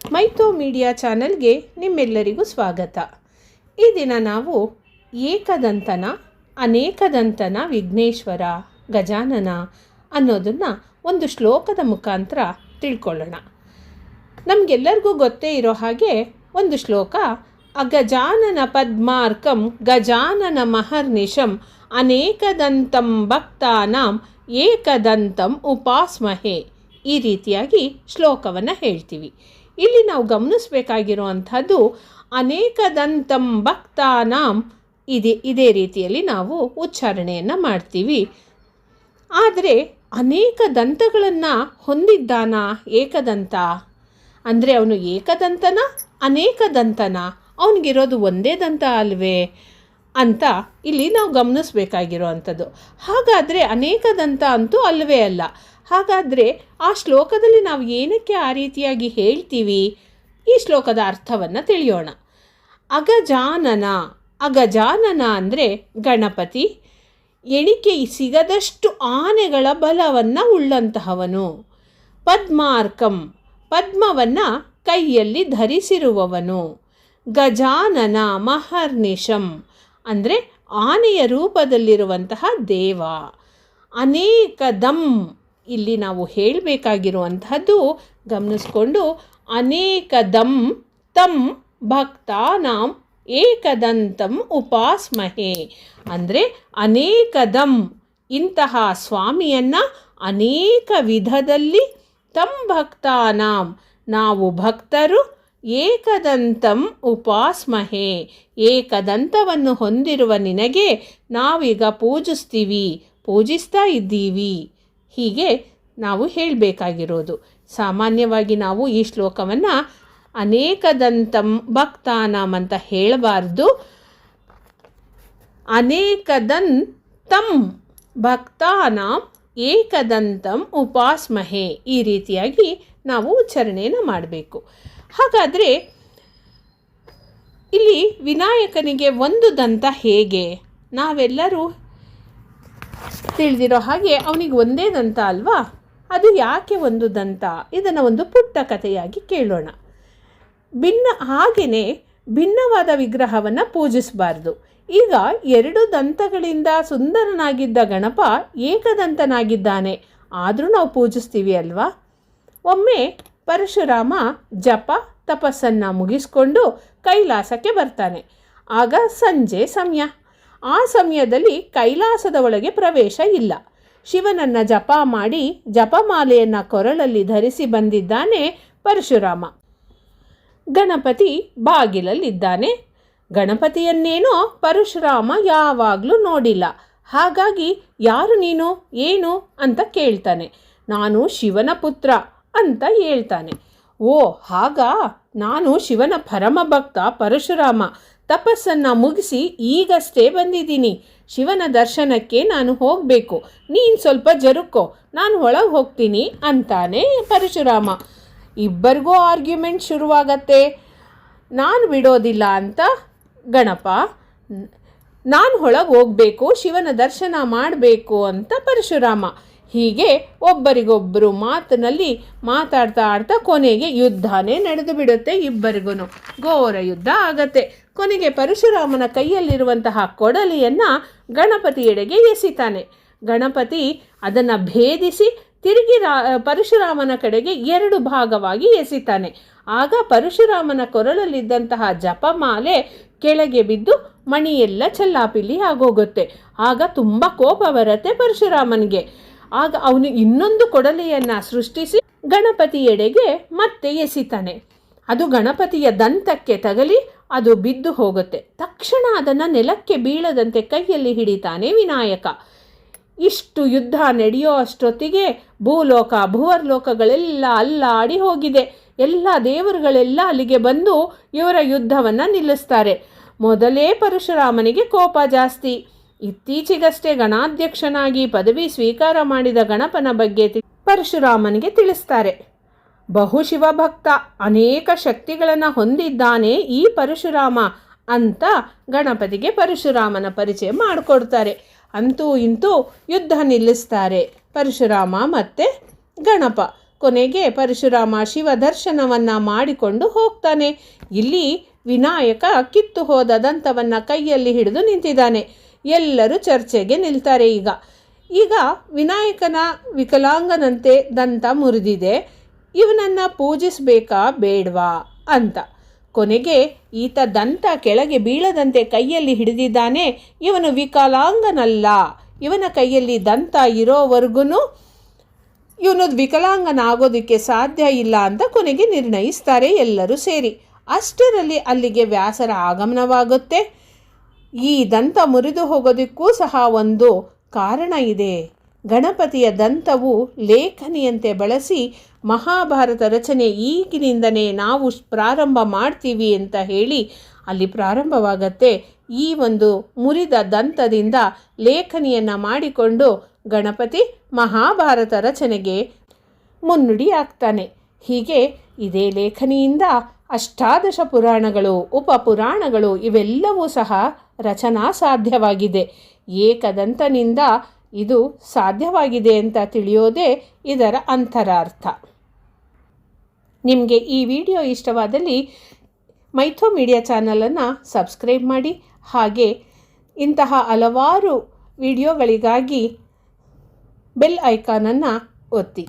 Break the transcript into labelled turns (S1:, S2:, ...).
S1: ಮೈಥೋ media ಚಾನೆಲ್ಗೆ ನಿಮ್ಮೆಲ್ಲರಿಗೂ ಸ್ವಾಗತ. ಈ ದಿನ ನಾವು ಏಕದಂತನ, ಅನೇಕದಂತನ ವಿಘ್ನೇಶ್ವರ, ಗಜಾನನ ಅನ್ನೋದನ್ನು ಒಂದು ಶ್ಲೋಕದ ಮುಖಾಂತರ ತಿಳ್ಕೊಳ್ಳೋಣ. ನಮಗೆಲ್ಲರಿಗೂ ಗೊತ್ತೇ ಇರೋ ಹಾಗೆ ಒಂದು ಶ್ಲೋಕ, ಅಗಜಾನನ ಪದ್ಮಾರ್ಕಂ ಗಜಾನನ ಮಹರ್ನಿಶಂ ಅನೇಕದಂತಂ ಭಕ್ತಾನಾಂ ಏಕದಂತಂ ಉಪಾಸ್ಮಹೇ. ಈ ರೀತಿಯಾಗಿ ಶ್ಲೋಕವನ್ನು ಹೇಳ್ತೀವಿ. ಇಲ್ಲಿ ನಾವು ಗಮನಿಸಬೇಕಾಗಿರುವಂಥದ್ದು ಅನೇಕದಂತಂ ಭಕ್ತಾನಾಂ ಇದೇ ರೀತಿಯಲ್ಲಿ ನಾವು ಉಚ್ಚಾರಣೆಯನ್ನು ಮಾಡ್ತೀವಿ. ಆದರೆ ಅನೇಕ ದಂತಗಳನ್ನು ಹೊಂದಿದ್ದಾನ ಏಕದಂತ ಅಂದರೆ ಅವನು ಏಕದಂತನ ಅನೇಕದಂತನ, ಅವನಿಗಿರೋದು ಒಂದೇ ದಂತ ಅಲ್ವೇ ಅಂತ ಇಲ್ಲಿ ನಾವು ಗಮನಿಸಬೇಕಾಗಿರೋ ಅಂಥದ್ದು. ಹಾಗಾದರೆ ಅನೇಕದಂತ ಅಂತೂ ಅಲ್ಲವೇ ಅಲ್ಲ. ಹಾಗಾದರೆ ಆ ಶ್ಲೋಕದಲ್ಲಿ ನಾವು ಏನಕ್ಕೆ ಆ ರೀತಿಯಾಗಿ ಹೇಳ್ತೀವಿ? ಈ ಶ್ಲೋಕದ ಅರ್ಥವನ್ನು ತಿಳಿಯೋಣ. ಅಗಜಾನನ ಅಂದರೆ ಗಣಪತಿ, ಎಣಿಕೆ ಸಿಗದಷ್ಟು ಆನೆಗಳ ಬಲವನ್ನು ಉಳ್ಳಂತಹವನು. ಪದ್ಮಾರ್ಕಂ, ಪದ್ಮವನ್ನು ಕೈಯಲ್ಲಿ ಧರಿಸಿರುವವನು. ಗಜಾನನ ಮಹರ್ನಿಶಂ ಅಂದರೆ ಆನೆಯ ರೂಪದಲ್ಲಿರುವಂತಹ ದೇವ. ಅನೇಕದಂ, ಇಲ್ಲಿ ನಾವು ಹೇಳಬೇಕಾಗಿರುವಂತಹದ್ದು ಗಮನಿಸ್ಕೊಂಡು, ಅನೇಕದಂ ತಂ ಭಕ್ತಾನಾಂ ಏಕದಂತಂ ಉಪಾಸ್ಮಹೇ ಅಂದರೆ ಅನೇಕದಂ, ಇಂತಹ ಸ್ವಾಮಿಯನ್ನು ಅನೇಕ ವಿಧದಲ್ಲಿ, ತಂ ಭಕ್ತಾನಾಂ ನಾವು ಭಕ್ತರು, ಏಕದಂತಂ ಉಪಾಸ್ಮಹೇ ಏಕದಂತವನ್ನು ಹೊಂದಿರುವ ನಿನಗೆ ನಾವೀಗ ಪೂಜಿಸ್ತಾ ಇದ್ದೀವಿ. ಹೀಗೆ ನಾವು ಹೇಳಬೇಕಾಗಿರೋದು. ಸಾಮಾನ್ಯವಾಗಿ ನಾವು ಈ ಶ್ಲೋಕವನ್ನು ಅನೇಕದಂತಂ ಭಕ್ತಾನಾಂ ಅಂತ ಹೇಳಬಾರ್ದು. ಅನೇಕದಂತಂ ಭಕ್ತಾನಾಂ ಏಕದಂತಂ ಉಪಾಸ್ಮಹೇ ಈ ರೀತಿಯಾಗಿ ನಾವು ಉಚ್ಚಾರಣೆಯನ್ನು ಮಾಡಬೇಕು. ಹಾಗಾದರೆ ಇಲ್ಲಿ ವಿನಾಯಕನಿಗೆ ಒಂದು ದಂತ ಹೇಗೆ? ನಾವೆಲ್ಲರೂ ತಿಳಿದಿರೋ ಹಾಗೆ ಅವನಿಗೆ ಒಂದೇ ದಂತ ಅಲ್ವಾ? ಅದು ಯಾಕೆ ಒಂದು ದಂತ? ಇದನ್ನು ಒಂದು ಪುಟ್ಟ ಕಥೆಯಾಗಿ ಕೇಳೋಣ. ಹಾಗೆಯೇ ಭಿನ್ನವಾದ ವಿಗ್ರಹವನ್ನು ಪೂಜಿಸಬಾರ್ದು. ಈಗ 2 ದಂತಗಳಿಂದ ಸುಂದರನಾಗಿದ್ದ ಗಣಪ ಏಕದಂತನಾಗಿದ್ದಾನೆ, ಆದರೂ ನಾವು ಪೂಜಿಸ್ತೀವಿ ಅಲ್ವಾ? ಒಮ್ಮೆ ಪರಶುರಾಮ ಜಪ ತಪಸ್ಸನ್ನು ಮುಗಿಸ್ಕೊಂಡು ಕೈಲಾಸಕ್ಕೆ ಬರ್ತಾನೆ. ಆಗ ಸಂಜೆ ಸಮಯ. ಆ ಸಮಯದಲ್ಲಿ ಕೈಲಾಸದ ಒಳಗೆ ಪ್ರವೇಶ ಇಲ್ಲ. ಶಿವನನ್ನು ಜಪ ಮಾಡಿ ಜಪಮಾಲೆಯನ್ನು ಕೊರಳಲ್ಲಿ ಧರಿಸಿ ಬಂದಿದ್ದಾನೆ ಪರಶುರಾಮ. ಗಣಪತಿ ಬಾಗಿಲಲ್ಲಿದ್ದಾನೆ. ಗಣಪತಿಯನ್ನೇನೋ ಪರಶುರಾಮ ಯಾವಾಗಲೂ ನೋಡಿಲ್ಲ. ಹಾಗಾಗಿ ಯಾರು ನೀನು, ಏನು ಅಂತ ಕೇಳ್ತಾನೆ. ನಾನು ಶಿವನ ಪುತ್ರ ಅಂತ ಹೇಳ್ತಾನೆ. ಓ ಹಾಗಾ, ನಾನು ಶಿವನ ಪರಮ ಭಕ್ತ ಪರಶುರಾಮ. ತಪಸ್ಸನ್ನು ಮುಗಿಸಿ ಈಗಷ್ಟೇ ಬಂದಿದ್ದೀನಿ. ಶಿವನ ದರ್ಶನಕ್ಕೆ ನಾನು ಹೋಗಬೇಕು. ನೀನು ಸ್ವಲ್ಪ ಜರುಕೋ, ನಾನು ಒಳಗೆ ಹೋಗ್ತೀನಿ ಅಂತಾನೆ ಪರಶುರಾಮ. ಇಬ್ಬರಿಗೂ ಆರ್ಗ್ಯುಮೆಂಟ್ ಶುರುವಾಗತ್ತೆ. ನಾನು ಬಿಡೋದಿಲ್ಲ ಅಂತ ಗಣಪ, ನಾನು ಒಳಗೆ ಹೋಗಬೇಕು, ಶಿವನ ದರ್ಶನ ಮಾಡಬೇಕು ಅಂತ ಪರಶುರಾಮ. ಹೀಗೆ ಒಬ್ಬರಿಗೊಬ್ಬರು ಮಾತಿನಲ್ಲಿ ಮಾತಾಡ್ತಾ ಕೊನೆಗೆ ಯುದ್ಧನೇ ನಡೆದು ಬಿಡುತ್ತೆ. ಇಬ್ಬರಿಗೂ ಘೋರ ಯುದ್ಧ ಆಗತ್ತೆ. ಕೊನೆಗೆ ಪರಶುರಾಮನ ಕೈಯಲ್ಲಿರುವಂತಹ ಕೊಡಲಿಯನ್ನು ಗಣಪತಿಯೆಡೆಗೆ ಎಸಿತಾನೆ. ಗಣಪತಿ ಅದನ್ನು ಭೇದಿಸಿ ತಿರುಗಿ ಪರಶುರಾಮನ ಕಡೆಗೆ 2 ಭಾಗವಾಗಿ ಎಸಿತಾನೆ. ಆಗ ಪರಶುರಾಮನ ಕೊರಳಲ್ಲಿದ್ದಂತಹ ಜಪಮಾಲೆ ಕೆಳಗೆ ಬಿದ್ದು ಮಣಿಯೆಲ್ಲ ಚೆಲ್ಲಾಪಿಲ್ಲಿ ಆಗೋಗುತ್ತೆ. ಆಗ ತುಂಬ ಕೋಪ ಬರುತ್ತೆ ಪರಶುರಾಮನಿಗೆ. ಆಗ ಅವನು ಇನ್ನೊಂದು ಕೊಡಲಿಯನ್ನು ಸೃಷ್ಟಿಸಿ ಗಣಪತಿಯೆಡೆಗೆ ಮತ್ತೆ ಎಸಿತಾನೆ. ಅದು ಗಣಪತಿಯ ದಂತಕ್ಕೆ ತಗಲಿ ಅದು ಬಿದ್ದು ಹೋಗುತ್ತೆ. ತಕ್ಷಣ ಅದನ್ನು ನೆಲಕ್ಕೆ ಬೀಳದಂತೆ ಕೈಯಲ್ಲಿ ಹಿಡಿತಾನೆ ವಿನಾಯಕ. ಇಷ್ಟು ಯುದ್ಧ ನಡೆಯೋ ಅಷ್ಟೊತ್ತಿಗೆ ಭೂಲೋಕ ಭುವರ್ಲೋಕಗಳೆಲ್ಲ ಅಲ್ಲಾಡಿ ಹೋಗಿದೆ. ಎಲ್ಲ ದೇವರುಗಳೆಲ್ಲ ಅಲ್ಲಿಗೆ ಬಂದು ಇವರ ಯುದ್ಧವನ್ನು ನಿಲ್ಲಿಸ್ತಾರೆ. ಮೊದಲೇ ಪರಶುರಾಮನಿಗೆ ಕೋಪ ಜಾಸ್ತಿ. ಇತ್ತೀಚೆಗಷ್ಟೇ ಗಣಾಧ್ಯಕ್ಷನಾಗಿ ಪದವಿ ಸ್ವೀಕಾರ ಮಾಡಿದ ಗಣಪನ ಬಗ್ಗೆ ಪರಶುರಾಮನಿಗೆ ತಿಳಿಸ್ತಾರೆ. ಬಹುಶಿವಭಕ್ತ, ಅನೇಕ ಶಕ್ತಿಗಳನ್ನು ಹೊಂದಿದ್ದಾನೆ ಈ ಪರಶುರಾಮ ಅಂತ ಗಣಪತಿಗೆ ಪರಶುರಾಮನ ಪರಿಚಯ ಮಾಡಿಕೊಡ್ತಾರೆ. ಅಂತೂ ಇಂತೂ ಯುದ್ಧ ನಿಲ್ಲಿಸ್ತಾರೆ ಪರಶುರಾಮ ಮತ್ತು ಗಣಪ. ಕೊನೆಗೆ ಪರಶುರಾಮ ಶಿವ ದರ್ಶನವನ್ನು ಮಾಡಿಕೊಂಡು ಹೋಗ್ತಾನೆ. ಇಲ್ಲಿ ವಿನಾಯಕ ಕಿತ್ತು ಹೋದ ದಂತವನ್ನು ಕೈಯಲ್ಲಿ ಹಿಡಿದು ನಿಂತಿದ್ದಾನೆ. ಎಲ್ಲರೂ ಚರ್ಚೆಗೆ ನಿಲ್ತಾರೆ. ಈಗ ವಿನಾಯಕನ ವಿಕಲಾಂಗನಂತೆ ದಂತ ಮುರಿದಿದೆ, ಇವನನ್ನು ಪೂಜಿಸಬೇಕಾ ಬೇಡವಾ ಅಂತ. ಕೊನೆಗೆ ಈತ ದಂತ ಕೆಳಗೆ ಬೀಳದಂತೆ ಕೈಯಲ್ಲಿ ಹಿಡಿದಿದ್ದಾನೆ. ಇವನು ವಿಕಲಾಂಗನಲ್ಲ, ಇವನ ಕೈಯಲ್ಲಿ ದಂತ ಇರೋವರೆಗೂ ಇವನು ವಿಕಲಾಂಗನಾಗೋದಕ್ಕೆ ಸಾಧ್ಯ ಇಲ್ಲ ಅಂತ ಕೊನೆಗೆ ನಿರ್ಣಯಿಸ್ತಾರೆ ಎಲ್ಲರೂ ಸೇರಿ. ಅಷ್ಟರಲ್ಲಿ ಅಲ್ಲಿಗೆ ವ್ಯಾಸರ ಆಗಮನವಾಗುತ್ತೆ. ಈ ದಂತ ಮುರಿದು ಹೋಗೋದಕ್ಕೂ ಸಹ ಒಂದು ಕಾರಣ ಇದೆ. ಗಣಪತಿಯ ದಂತವು ಲೇಖನಿಯಂತೆ ಬಳಸಿ ಮಹಾಭಾರತ ರಚನೆ ಈಗಿನಿಂದನೇ ನಾವು ಪ್ರಾರಂಭ ಮಾಡ್ತೀವಿ ಅಂತ ಹೇಳಿ ಅಲ್ಲಿ ಪ್ರಾರಂಭವಾಗತ್ತೆ. ಈ ಒಂದು ಮುರಿದ ದಂತದಿಂದ ಲೇಖನಿಯನ್ನು ಮಾಡಿಕೊಂಡು ಗಣಪತಿ ಮಹಾಭಾರತ ರಚನೆಗೆ ಮುನ್ನುಡಿ ಆಗ್ತಾನೆ. ಹೀಗೆ ಇದೇ ಲೇಖನಿಯಿಂದ ಅಷ್ಟಾದಶ ಪುರಾಣಗಳು, ಉಪಪುರಾಣಗಳು ಇವೆಲ್ಲವೂ ಸಹ ರಚನಾ ಸಾಧ್ಯವಾಗಿದೆ. ಏಕದಂತನಿಂದ ಇದು ಸಾಧ್ಯವಾಗಿದೆ ಅಂತ ತಿಳಿಯೋದೇ ಇದರ ಅಂತರಾರ್ಥ. ನಿಮಗೆ ಈ ವಿಡಿಯೋ ಇಷ್ಟವಾದಲ್ಲಿ ಮೈಥೋ ಮೀಡಿಯಾ ಚಾನಲನ್ನು ಸಬ್ಸ್ಕ್ರೈಬ್ ಮಾಡಿ. ಹಾಗೆ ಇಂತಹ ಹಲವಾರು ವಿಡಿಯೋಗಳಿಗಾಗಿ ಬೆಲ್ ಐಕಾನನ್ನು ಒತ್ತಿ.